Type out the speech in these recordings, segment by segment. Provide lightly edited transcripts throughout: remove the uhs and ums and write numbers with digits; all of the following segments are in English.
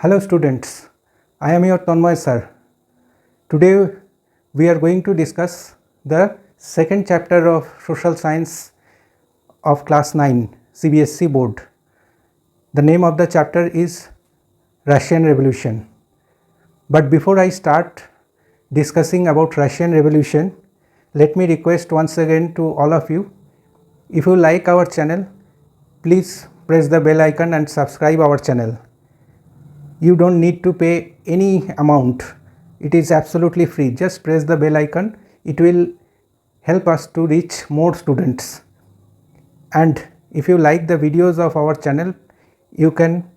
Hello students, I am your Tanmay sir. Today we are going to discuss the second chapter of Social Science of Class 9 CBSE board. The name of the chapter is Russian Revolution. But before I start discussing about Russian Revolution, let me request once again to all of you, if you like our channel, please press the bell icon and subscribe our channel. You don't need to pay any amount. It is absolutely free. Just press the bell icon. It will help us to reach more students. And if you like the videos of our channel, you can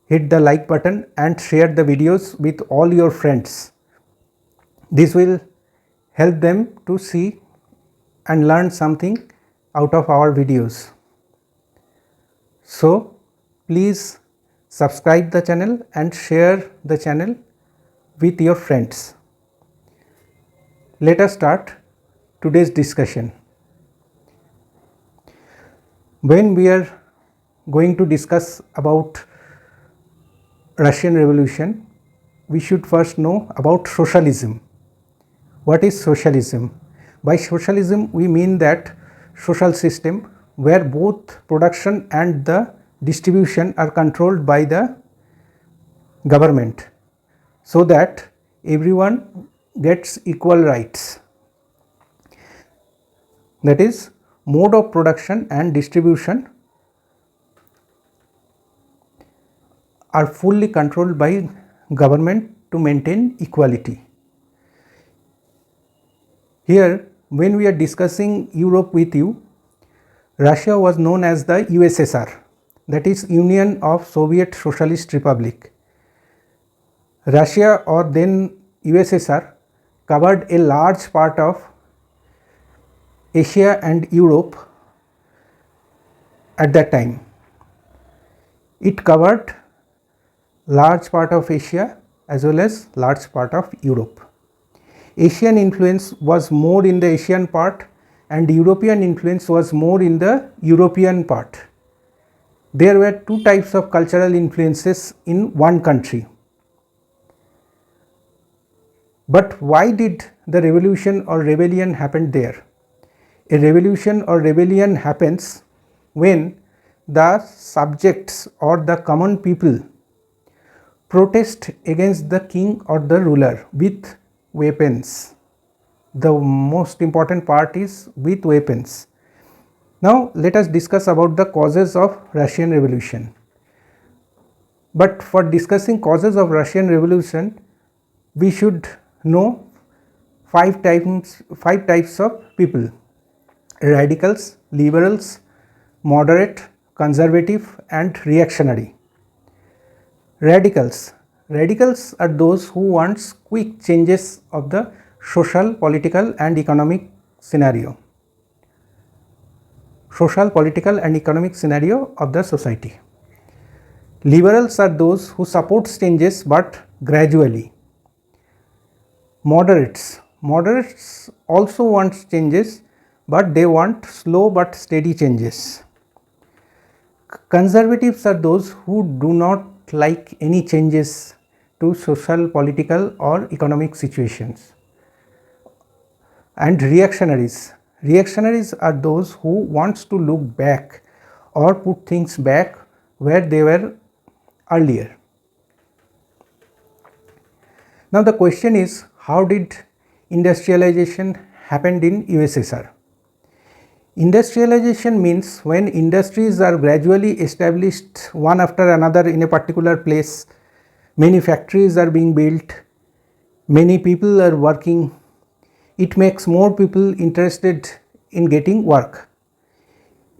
hit the like button and share the videos with all your friends. This will help them to see and learn something out of our videos. So please subscribe the channel and share the channel with your friends. Let us start today's discussion. When we are going to discuss about Russian Revolution, we should first know about socialism. What is socialism? By socialism we mean that social system where both production and the distribution are controlled by the government so that everyone gets equal rights. That is, mode of production and distribution are fully controlled by government to maintain equality. Here, when we are discussing Europe with you, Russia was known as the USSR, that is Union of Soviet Socialist Republic. Russia, or then USSR, covered a large part of Asia and Europe at that time. It covered large part of Asia as well as large part of Europe. Asian influence was more in the Asian part and European influence was more in the European part. There were two types of cultural influences in one country. But why did the revolution or rebellion happen there? A revolution or rebellion happens when the subjects or the common people protest against the king or the ruler with weapons. The most important part is with weapons. Now let us discuss about the causes of Russian Revolution. But for discussing causes of Russian Revolution, we should know five types of people: radicals, liberals, moderate, conservative and reactionary. Radicals are those who want quick changes of the social, political and economic scenario. Social, political and economic scenario of the society. Liberals are those who support changes but gradually. Moderates also want changes but they want slow but steady changes. Conservatives are those who do not like any changes to social, political or economic situations. And reactionaries are those who wants to look back or put things back where they were earlier. Now the question is, how did industrialization happened in USSR? Industrialization means when industries are gradually established one after another in a particular place, many factories are being built, many people are working, it makes more people interested in getting work.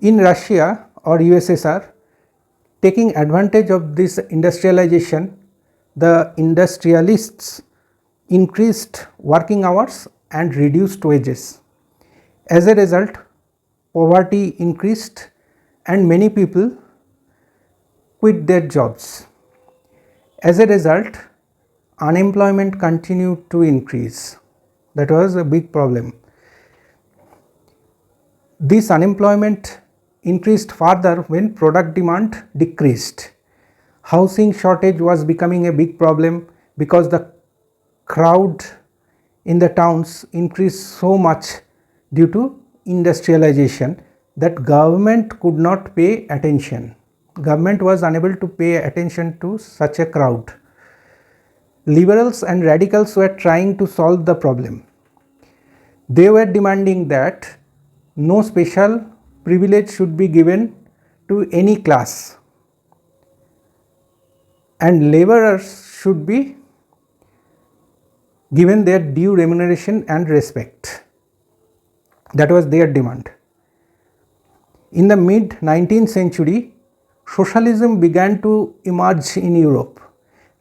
In Russia or USSR, taking advantage of this industrialization, the industrialists increased working hours and reduced wages. As a result, poverty increased and many people quit their jobs. As a result, unemployment continued to increase. That was a big problem. This unemployment increased further when product demand decreased. Housing shortage was becoming a big problem because the crowd in the towns increased so much due to industrialization that government could not pay attention. Government was unable to pay attention to such a crowd. Liberals and radicals were trying to solve the problem. They were demanding that no special privilege should be given to any class and laborers should be given their due remuneration and respect. That was their demand. In the mid 19th century, socialism began to emerge in Europe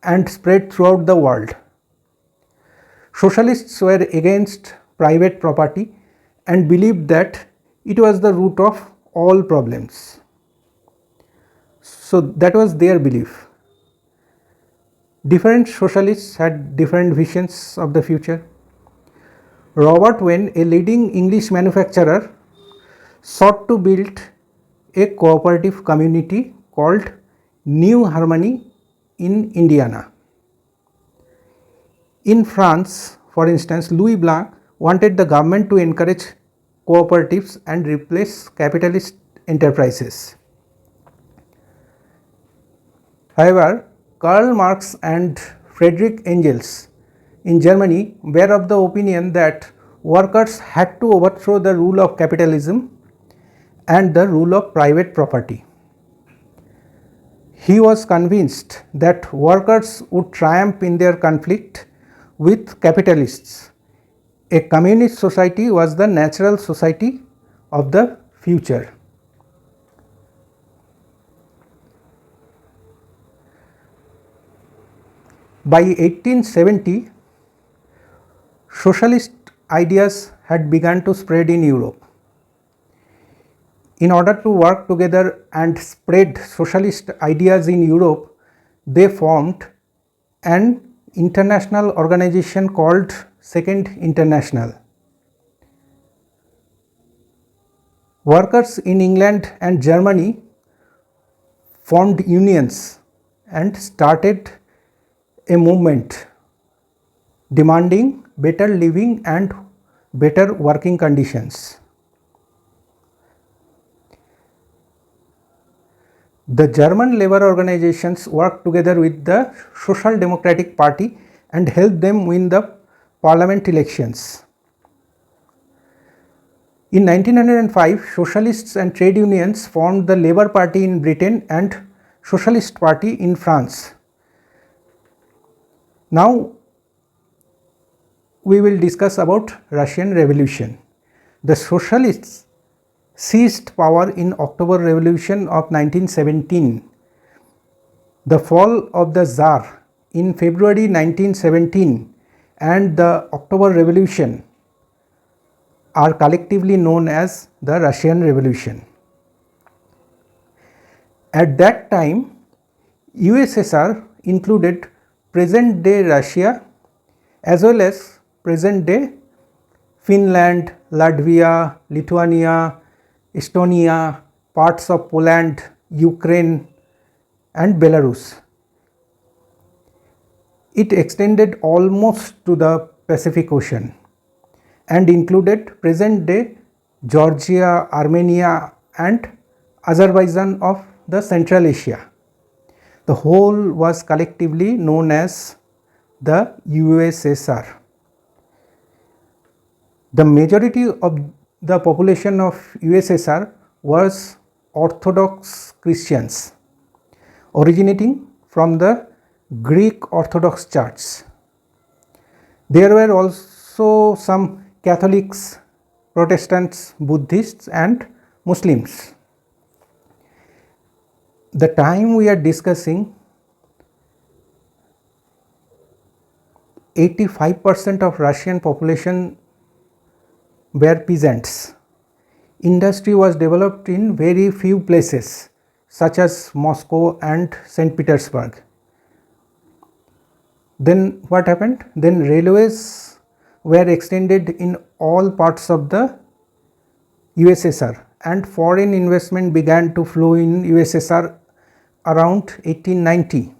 and spread throughout the world. Socialists were against private property and believed that it was the root of all problems. So that was their belief. Different socialists had different visions of the future. Robert Wayne, a leading English manufacturer, sought to build a cooperative community called New Harmony in Indiana. In France, for instance, Louis Blanc wanted the government to encourage cooperatives and replace capitalist enterprises. However, Karl Marx and Friedrich Engels in Germany were of the opinion that workers had to overthrow the rule of capitalism and the rule of private property. He was convinced that workers would triumph in their conflict with capitalists. A communist society was the natural society of the future. By 1870, socialist ideas had begun to spread in Europe. In order to work together and spread socialist ideas in Europe, they formed an international organization called Second International. Workers in England and Germany formed unions and started a movement demanding better living and better working conditions. The German labor organizations worked together with the Social Democratic Party and helped them win the parliament elections. In 1905, socialists and trade unions formed the Labour Party in Britain and Socialist Party in France. Now we will discuss about Russian Revolution. The socialists seized power in October Revolution of 1917. The fall of the Tsar in February 1917 and the October Revolution are collectively known as the Russian Revolution. At that time, USSR included present day Russia as well as present day Finland, Latvia, Lithuania, Estonia, parts of Poland, Ukraine and Belarus. It extended almost to the Pacific Ocean and included present day Georgia, Armenia and Azerbaijan of the Central Asia. The whole was collectively known as the USSR. The majority of the population of USSR was Orthodox Christians, originating from the Greek Orthodox Church. There were also some Catholics, Protestants, Buddhists and Muslims. The time we are discussing, 85% of Russian population were peasants. Industry was developed in very few places such as Moscow and St. Petersburg. Then what happened? Then railways were extended in all parts of the USSR and foreign investment began to flow in USSR around 1890.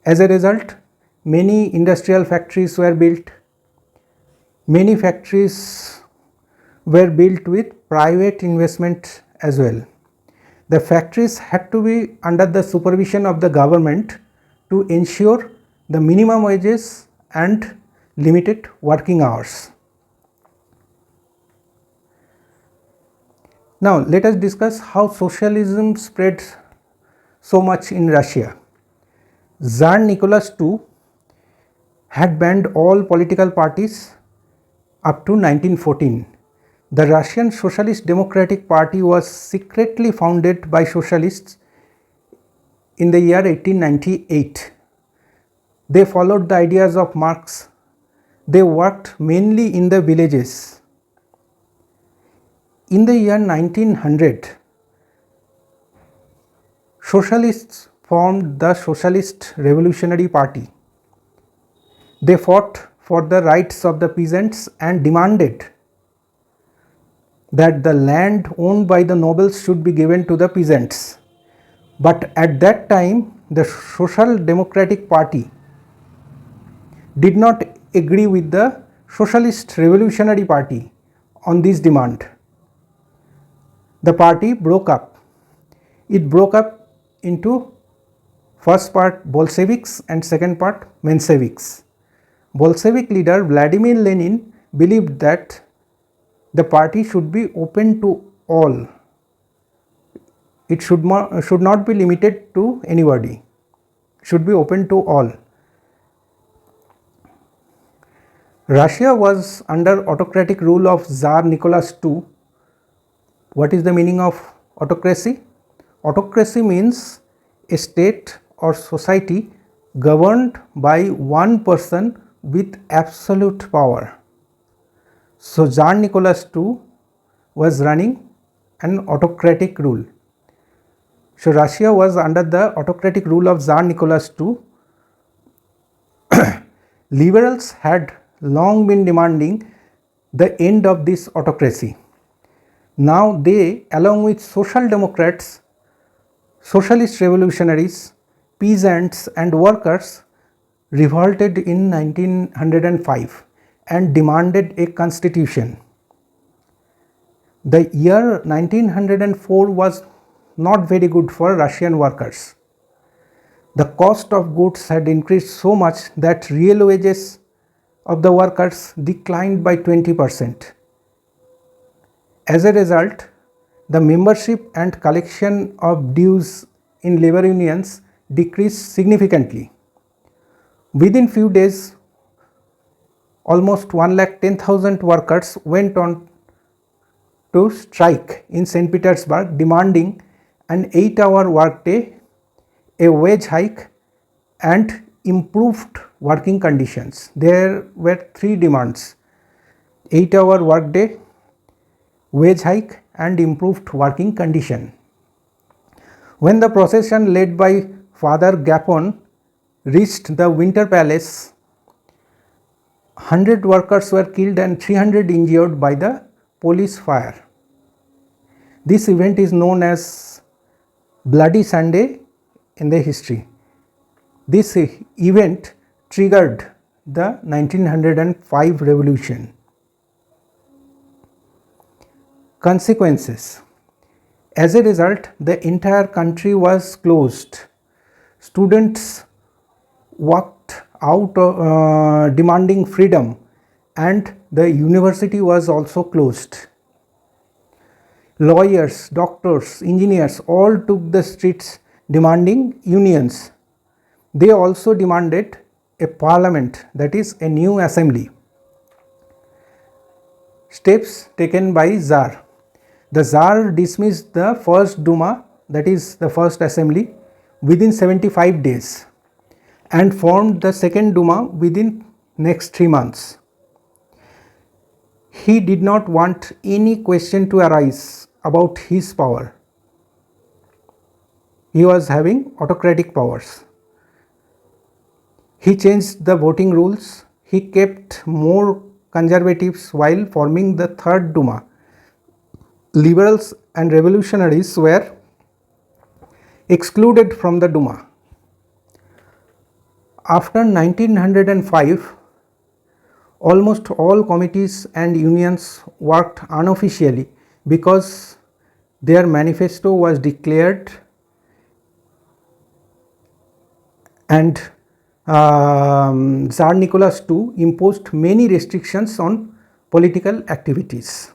As a result, many industrial factories were built. Many factories were built with private investment as well. The factories had to be under the supervision of the government to ensure the minimum wages and limited working hours. Now let us discuss how socialism spread so much in Russia. Tsar Nicholas II had banned all political parties up to 1914. The Russian Socialist Democratic Party was secretly founded by socialists in the year 1898. They followed the ideas of Marx. They worked mainly in the villages. In the year 1900, socialists formed the Socialist Revolutionary Party. They fought for the rights of the peasants and demanded that the land owned by the nobles should be given to the peasants. But at that time, the Social Democratic Party did not agree with the Socialist Revolutionary Party on this demand. The party broke up. It broke up into first part Bolsheviks and second part Mensheviks. Bolshevik leader Vladimir Lenin believed that the party should be open to all. It should not be limited to anybody. It should be open to all. Russia was under autocratic rule of Tsar Nicholas II. What is the meaning of autocracy? Autocracy means a state or society governed by one person with absolute power. So Tsar Nicholas II was running an autocratic rule. So Russia was under the autocratic rule of Tsar Nicholas II. Liberals had long been demanding the end of this autocracy. Now they, along with social democrats, socialist revolutionaries, peasants and workers, revolted in 1905 and demanded a constitution. The year 1904 was not very good for Russian workers. The cost of goods had increased so much that real wages of the workers declined by 20%. As a result, the membership and collection of dues in labor unions decreased significantly. Within few days, almost 1,10,000 workers went on to strike in St. Petersburg, demanding an 8-hour workday, a wage hike and improved working conditions. There were three demands: 8-hour workday, wage hike and improved working condition. When the procession led by Father Gapon reached the Winter Palace, 100 workers were killed and 300 injured by the police fire. This event is known as Bloody Sunday in the history. This event triggered the 1905 revolution. Consequences. As a result, the entire country was closed. Students walked out demanding freedom, and the university was also closed. Lawyers, doctors, engineers all took the streets demanding unions. They also demanded a parliament, that is a new assembly. Steps taken by Tsar. The Tsar dismissed the first Duma, that is the first assembly, within 75 days and formed the second Duma within next 3 months. He did not want any question to arise about his power. He was having autocratic powers. He changed the voting rules. He kept more conservatives while forming the third Duma. Liberals and revolutionaries were excluded from the Duma. After 1905, almost all committees and unions worked unofficially because their manifesto was declared, and Tsar Nicholas II imposed many restrictions on political activities.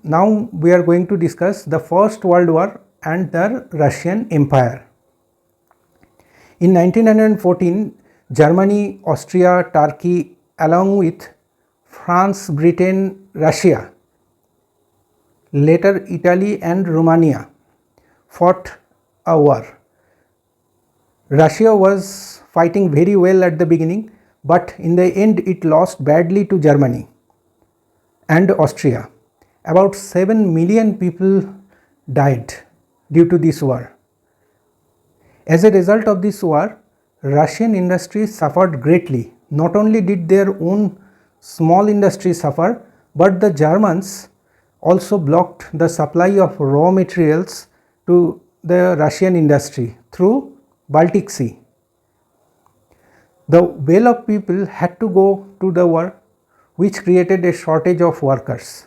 Now we are going to discuss the First World War and the Russian Empire. In 1914, Germany, Austria, Turkey, along with France, Britain, Russia, later Italy and Romania, fought a war. Russia was fighting very well at the beginning, but in the end it lost badly to Germany and Austria. About 7 million people died due to this war. As a result of this war, Russian industries suffered greatly. Not only did their own small industries suffer, but the Germans also blocked the supply of raw materials to the Russian industry through Baltic Sea. The well of people had to go to the war, which created a shortage of workers.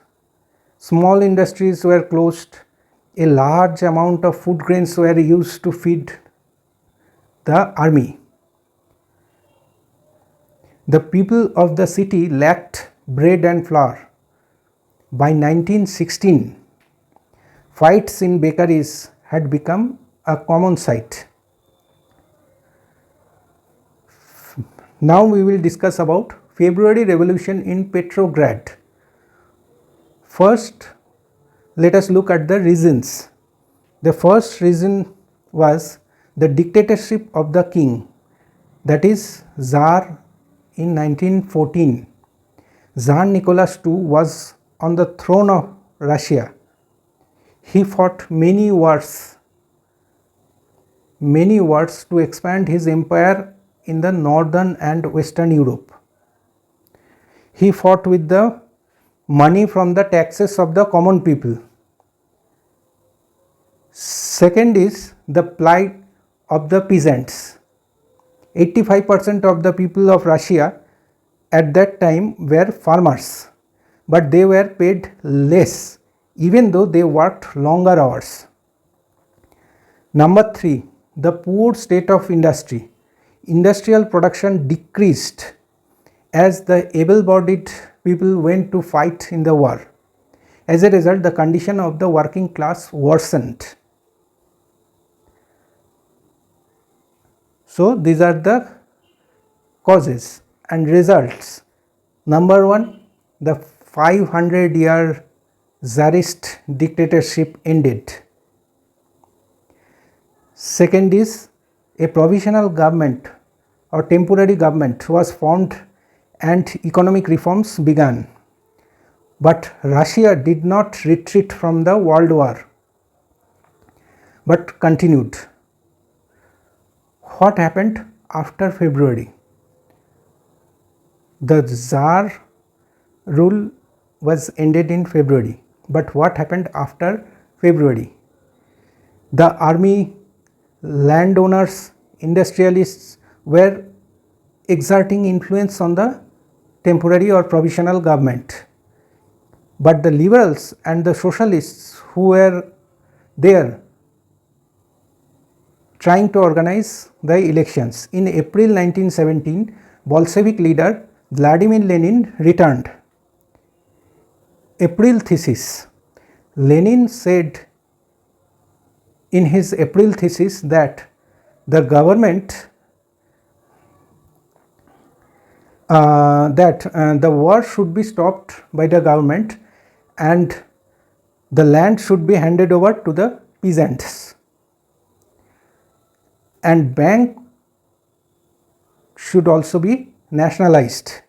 Small industries were closed. A large amount of food grains were used to feed the army. The people of the city lacked bread and flour. By 1916, fights in bakeries had become a common sight. Now we will discuss about February Revolution in Petrograd. First, let us look at the reasons. The first reason was the dictatorship of the king, that is Tsar. In 1914, Tsar Nicholas II was on the throne of Russia. He fought many wars to expand his empire in the northern and western Europe. He fought with the money from the taxes of the common people. Second is the plight of the peasants. 85% of the people of Russia at that time were farmers, but they were paid less even though they worked longer hours. Number 3, the poor state of industry. Industrial production decreased as the able-bodied people went to fight in the war. As a result, the condition of the working class worsened. So, these are the causes and results. Number 1, the 500-year Tsarist dictatorship ended. Second is a provisional government or temporary government was formed and economic reforms began. But Russia did not retreat from the World War but continued. What happened after February? The Tsar rule was ended in February, but what happened after February? The army, landowners, industrialists were exerting influence on the temporary or provisional government, but the liberals and the socialists who were there trying to organize the elections. In April 1917, Bolshevik leader Vladimir Lenin returned. April thesis. Lenin said in his April thesis that the government the war should be stopped by the government and the land should be handed over to the peasants, and bank should also be nationalized.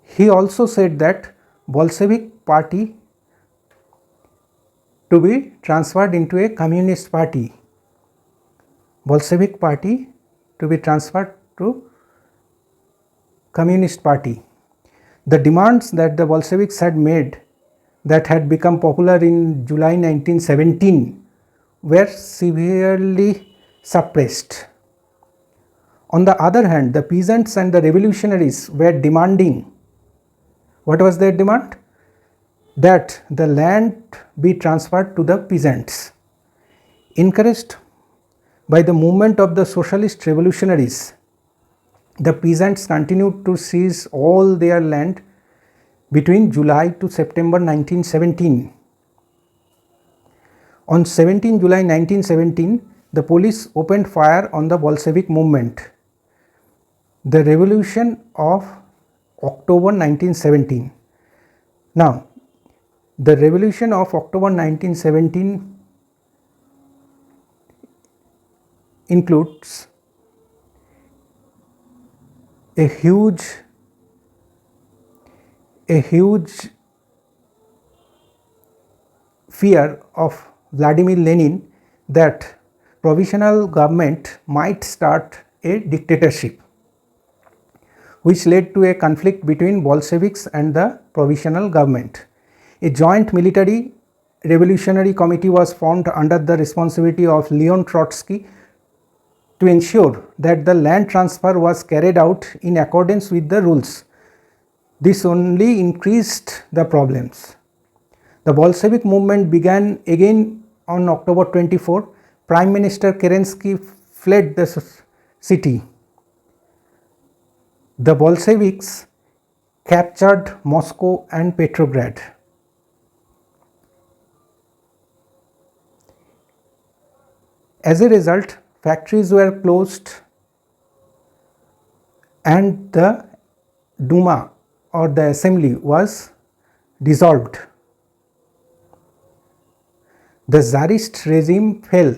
He also said that Bolshevik party to be transferred into a communist party. Bolshevik party to be transferred to communist party. The demands that the Bolsheviks had made that had become popular in July 1917 were severely suppressed. On the other hand, the peasants and the revolutionaries were demanding, what was their demand? That the land be transferred to the peasants. Encouraged by the movement of the socialist revolutionaries, the peasants continued to seize all their land between July to September 1917. On 17 July 1917, the police opened fire on the Bolshevik movement. The revolution of October 1917. Now, the revolution of October 1917 includes a huge fear of Vladimir Lenin that provisional government might start a dictatorship, which led to a conflict between Bolsheviks and the provisional government. A joint military revolutionary committee was formed under the responsibility of Leon Trotsky to ensure that the land transfer was carried out in accordance with the rules. This only increased the problems. The Bolshevik movement began again on October 24. Prime Minister Kerensky fled the city. The Bolsheviks captured Moscow and Petrograd. As a result, factories were closed and the Duma or the assembly was dissolved. The Tsarist regime fell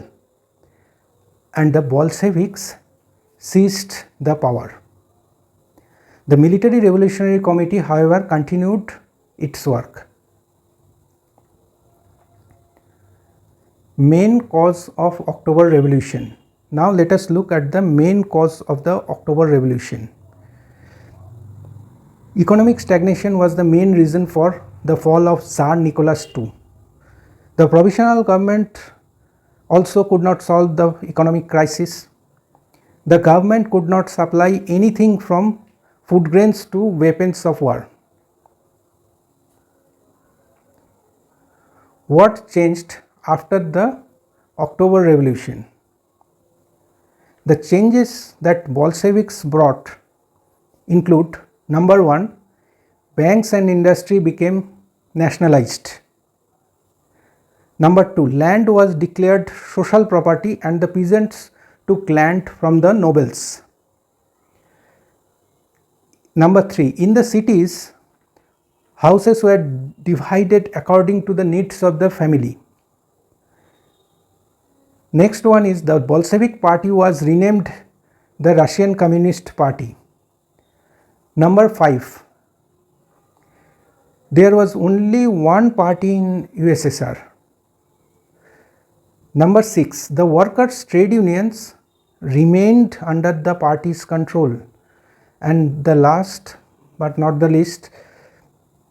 and the Bolsheviks seized the power. The Military Revolutionary Committee, however, continued its work. Main cause of October Revolution. Now let us look at the main cause of the October Revolution. Economic stagnation was the main reason for the fall of Tsar Nicholas II. The provisional government also could not solve the economic crisis. The government could not supply anything from food grains to weapons of war. What changed after the October Revolution? The changes that Bolsheviks brought include: number one, banks and industry became nationalized. Number two, land was declared social property and the peasants took land from the nobles. Number three, in the cities, houses were divided according to the needs of the family. Next one is the Bolshevik party was renamed the Russian Communist Party. Number five, there was only one party in USSR. Number six, the workers' trade unions remained under the party's control. And the last but not the least,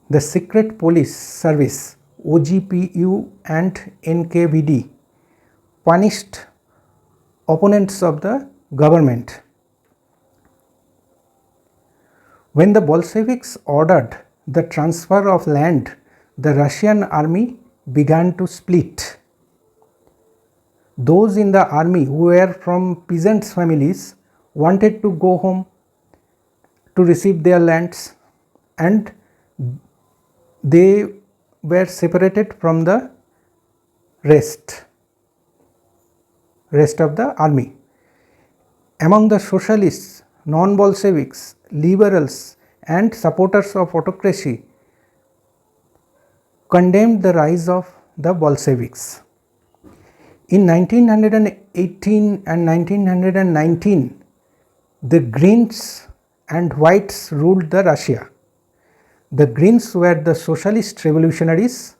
the secret police service OGPU and NKVD punished opponents of the government. When the Bolsheviks ordered the transfer of land, the Russian army began to split. Those in the army who were from peasants' families wanted to go home to receive their lands, and they were separated from the rest of the army. Among the socialists, non-Bolsheviks, liberals and supporters of autocracy condemned the rise of the Bolsheviks. In 1918 and 1919, the Greens and Whites ruled the Russia. The Greens were the socialist revolutionaries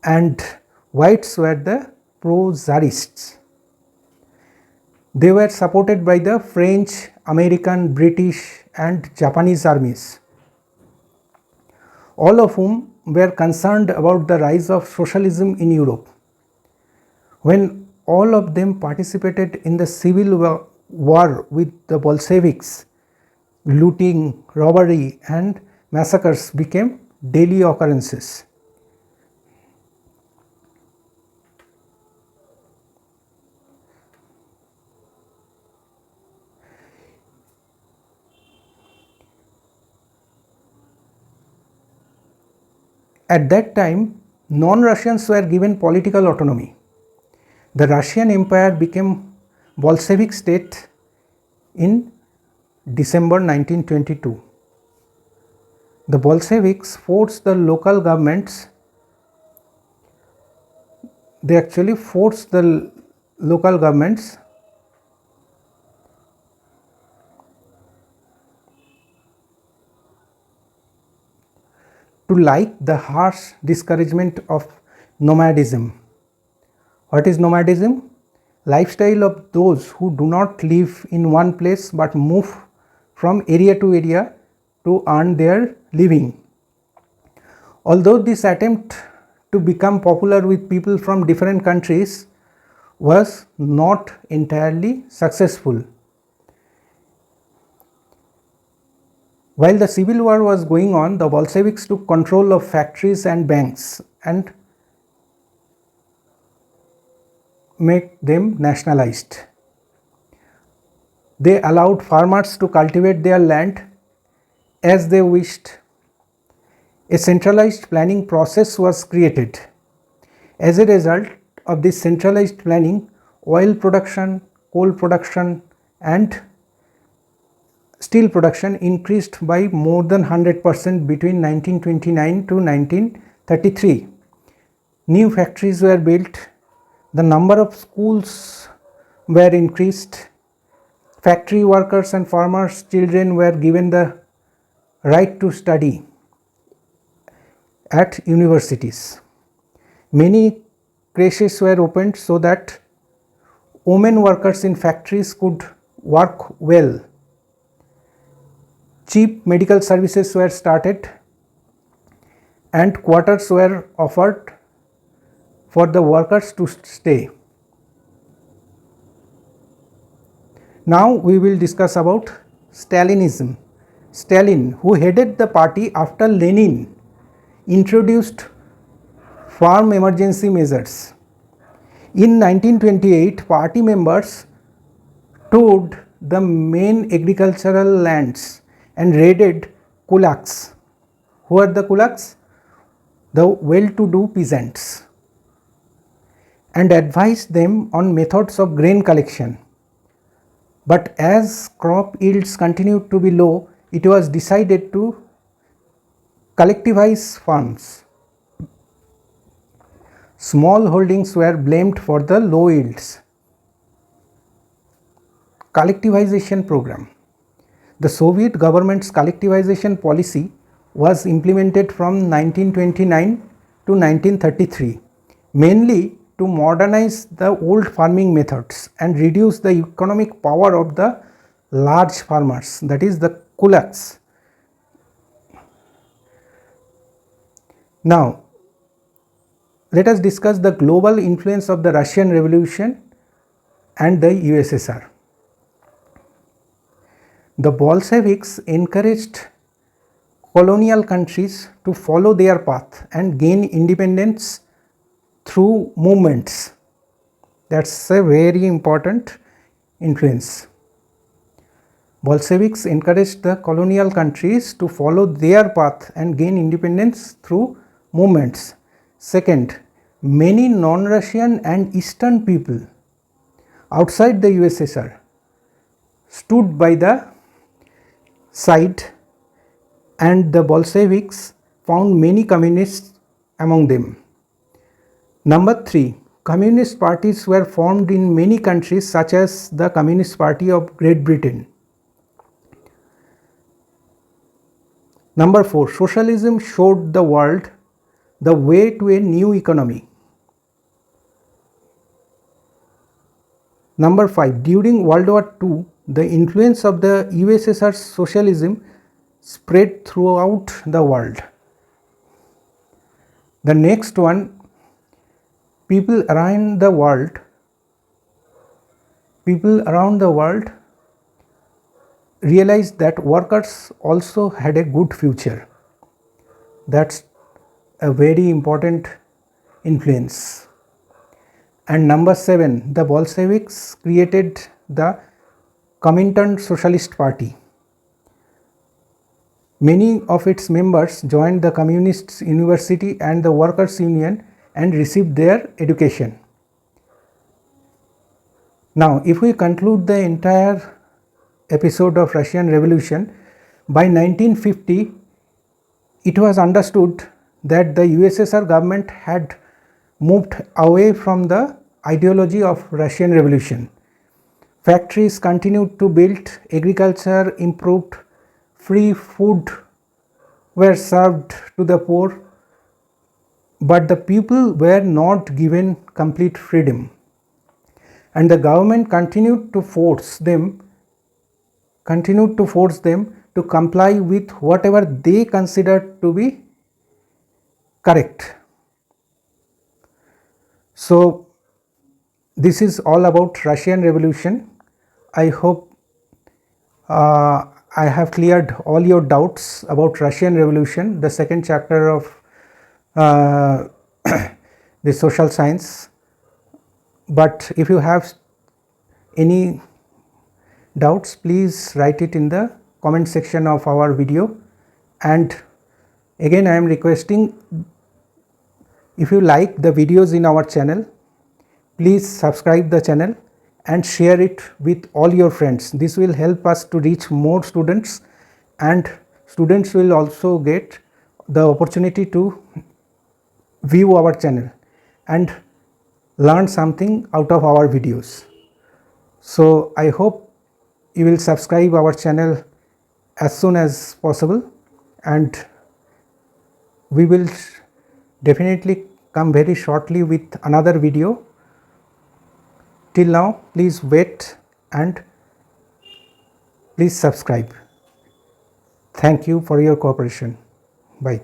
and Whites were the pro-Tsarists. They were supported by the French, American, British and Japanese armies, all of whom were concerned about the rise of socialism in Europe. When all of them participated in the civil war with the Bolsheviks, looting, robbery and massacres became daily occurrences. At that time, non-Russians were given political autonomy. The Russian Empire became Bolshevik state in December 1922. The Bolsheviks forced the local governments, they actually forced the local governments to like the harsh discouragement of nomadism. What is nomadism? Lifestyle of those who do not live in one place but move from area to area to earn their living. Although this attempt to become popular with people from different countries was not entirely successful. While the civil war was going on, the Bolsheviks took control of factories and banks and made them nationalized. They allowed farmers to cultivate their land as they wished. A centralized planning process was created. As a result of this centralized planning, oil production, coal production and steel production increased by more than 100% between 1929 to 1933. New factories were built, the number of schools were increased, factory workers and farmers' children were given the right to study at universities. Many creches were opened so that women workers in factories could work well. Cheap medical services were started and quarters were offered for the workers to stay. Now we will discuss about Stalinism. Stalin, who headed the party after Lenin, introduced farm emergency measures. In 1928, party members toured the main agricultural lands and raided kulaks. Who are the kulaks? The well-to-do peasants, and advised them on methods of grain collection. But as crop yields continued to be low, it was decided to collectivize farms. Small holdings were blamed for the low yields. Collectivization program. The Soviet government's collectivization policy was implemented from 1929 to 1933, mainly to modernize the old farming methods and reduce the economic power of the large farmers, that is the kulaks. Now, let us discuss the global influence of the Russian Revolution and the USSR. The Bolsheviks encouraged colonial countries to follow their path and gain independence through movements. That's a very important influence. Bolsheviks encouraged the colonial countries to follow their path and gain independence through movements. Second, many non-Russian and Eastern people outside the USSR stood by the side, and the Bolsheviks found many communists among them. Number 3, communist parties were formed in many countries such as the Communist Party of Great Britain. Number 4, socialism showed the world the way to a new economy. Number 5, during World War II, the influence of the USSR's socialism spread throughout the world. The next one, people around the world realized that workers also had a good future. That's a very important influence. And number 7, the Bolsheviks created the Comintern Socialist Party. Many of its members joined the Communist University and the Workers' Union and received their education. Now, if we conclude the entire episode of Russian Revolution, by 1950, it was understood that the USSR government had moved away from the ideology of Russian Revolution. Factories continued to build, agriculture improved, free food were served to the poor, but the people were not given complete freedom, and the government continued to force them to comply with whatever they considered to be correct. So this is all about Russian Revolution. I hope I have cleared all your doubts about Russian Revolution, the second chapter of the social science. But if you have any doubts, please write it in the comment section of our video. And again, I am requesting, if you like the videos in our channel, please subscribe the channel and share it with all your friends. This will help us to reach more students, and students will also get the opportunity to view our channel and learn something out of our videos. So I hope you will subscribe our channel as soon as possible, and we will definitely come very shortly with another video. Till now, please wait and please subscribe. Thank you for your cooperation. Bye.